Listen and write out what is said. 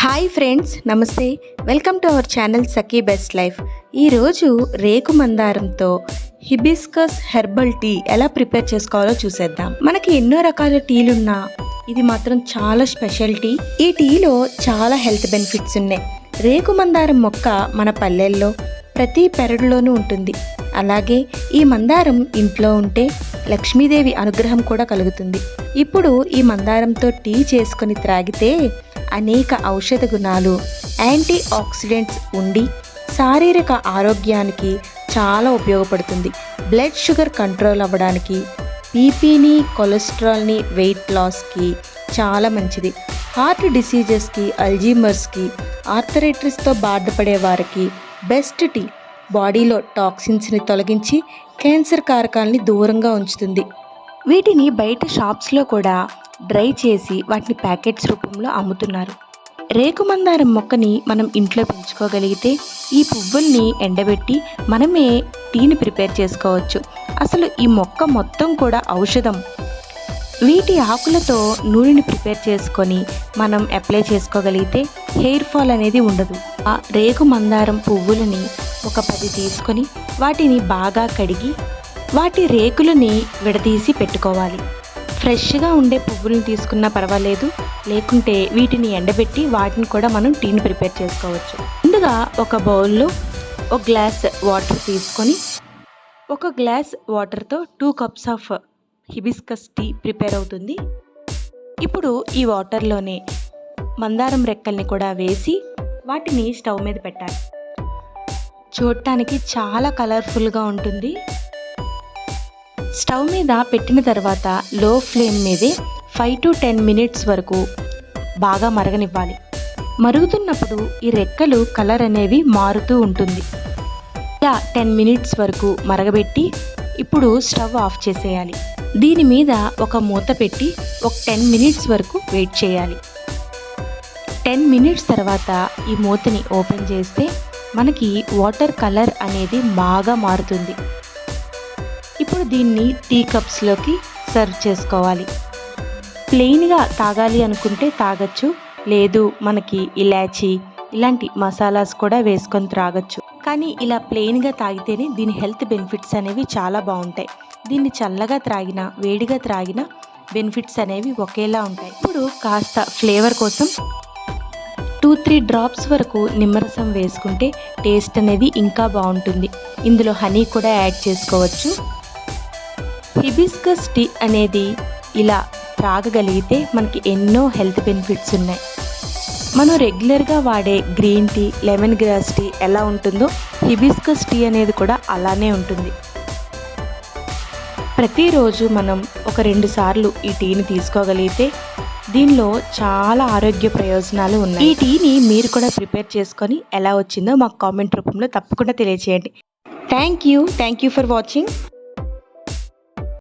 Hi friends, నమస్తే. Welcome to our channel Sakhi best life. ఈరోజు రేకు మందారంతో హిబిస్కస్ హెర్బల్ టీ ఎలా ప్రిపేర్ చేసుకోవాలో చూసేద్దాం. మనకి ఎన్నో రకాల టీలున్నా ఇది మాత్రం చాలా స్పెషల్ టీ. ఈ టీలో చాలా హెల్త్ బెనిఫిట్స్ ఉన్నాయి. రేకు మందారం మొక్క మన పల్లెల్లో ప్రతి పెరడులోనూ ఉంటుంది. అలాగే ఈ మందారం ఇంట్లో ఉంటే లక్ష్మీదేవి అనుగ్రహం కూడా కలుగుతుంది. ఇప్పుడు ఈ మందారంతో టీ చేసుకొని త్రాగితే అనేక ఔషధ గుణాలు, యాంటీ ఆక్సిడెంట్స్ ఉండి శారీరక ఆరోగ్యానికి చాలా ఉపయోగపడుతుంది. బ్లడ్ షుగర్ కంట్రోల్ అవ్వడానికి, బీపీని, కొలెస్ట్రాల్ని, వెయిట్ లాస్కి చాలా మంచిది. హార్ట్ డిసీజెస్కి, అల్జీమర్స్కి, ఆర్థరైటిస్తో బాధపడే వారికి బెస్ట్ టీ. బాడీలో టాక్సిన్స్ని తొలగించి క్యాన్సర్ కారకాలని దూరంగా ఉంచుతుంది. వీటిని బయట షాప్స్లో కూడా డ్రై చేసి వాటిని ప్యాకెట్స్ రూపంలో అమ్ముతున్నారు. రేకు మందారం మొక్కని మనం ఇంట్లో పెంచుకోగలిగితే ఈ పువ్వుల్ని ఎండబెట్టి మనమే టీని ప్రిపేర్ చేసుకోవచ్చు. అసలు ఈ మొక్క మొత్తం కూడా ఔషధం. వీటి ఆకులతో నూనెని ప్రిపేర్ చేసుకొని మనం అప్లై చేసుకోగలిగితే హెయిర్ ఫాల్ అనేది ఉండదు. ఆ రేకు మందారం పువ్వులని ఒక 10 తీసుకొని వాటిని బాగా కడిగి వాటి రేకులని విడదీసి పెట్టుకోవాలి. ఫ్రెష్గా ఉండే పువ్వులను తీసుకున్నా పర్వాలేదు, లేకుంటే వీటిని ఎండబెట్టి వాటిని కూడా మనం టీని ప్రిపేర్ చేసుకోవచ్చు. ముందుగా ఒక బౌల్లో ఒక గ్లాస్ వాటర్ తీసుకొని ఒక గ్లాస్ వాటర్తో 2 cups of hibiscus tea prepare అవుతుంది. ఇప్పుడు ఈ వాటర్లోనే మందారం రెక్కల్ని కూడా వేసి వాటిని స్టవ్ మీద పెట్టాలి. చూడటానికి చాలా కలర్ఫుల్గా ఉంటుంది. స్టవ్ మీద పెట్టిన తర్వాత లో ఫ్లేమ్ మీదే 5 to 10 మినిట్స్ వరకు బాగా మరగనివ్వాలి. మరుగుతున్నప్పుడు ఈ రెక్కలు కలర్ అనేవి మారుతూ ఉంటుంది. ఇలా 10 మినిట్స్ వరకు మరగబెట్టి ఇప్పుడు స్టవ్ ఆఫ్ చేసేయాలి. దీని మీద ఒక మూత పెట్టి ఒక 10 మినిట్స్ వరకు వెయిట్ చేయాలి. 10 మినిట్స్ తర్వాత ఈ మూతని ఓపెన్ చేస్తే మనకి వాటర్ కలర్ అనేది బాగా మారుతుంది. ఇప్పుడు దీన్ని టీ కప్స్లోకి సర్వ్ చేసుకోవాలి. ప్లెయిన్గా తాగాలి అనుకుంటే తాగొచ్చు, లేదు మనకి ఇలాచీ ఇలాంటి మసాలాస్ కూడా వేసుకొని త్రాగొచ్చు. కానీ ఇలా ప్లెయిన్గా తాగితేనే దీని హెల్త్ బెనిఫిట్స్ అనేవి చాలా బాగుంటాయి. దీన్ని చల్లగా త్రాగినా వేడిగా త్రాగినా బెనిఫిట్స్ అనేవి ఒకేలా ఉంటాయి. ఇప్పుడు కాస్త ఫ్లేవర్ కోసం 2-3 డ్రాప్స్ వరకు నిమ్మరసం వేసుకుంటే టేస్ట్ అనేది ఇంకా బాగుంటుంది. ఇందులో హనీ కూడా యాడ్ చేసుకోవచ్చు. హిబిస్కస్ టీ అనేది ఇలా త్రాగగలిగితే మనకి ఎన్నో హెల్త్ బెనిఫిట్స్ ఉన్నాయి. మనం రెగ్యులర్గా వాడే green tea, lemon grass tea ఎలా ఉంటుందో హిబిస్కస్ టీ అనేది కూడా అలానే ఉంటుంది. ప్రతిరోజు మనం ఒక 2 సార్లు ఈ టీని తీసుకోగలిగితే దీనిలో చాలా ఆరోగ్య ప్రయోజనాలు ఉన్నాయి. ఈ టీని మీరు కూడా ప్రిపేర్ చేసుకొని ఎలా వచ్చిందో మాకు కామెంట్ రూపంలో తప్పకుండా తెలియజేయండి. Thank you for watching.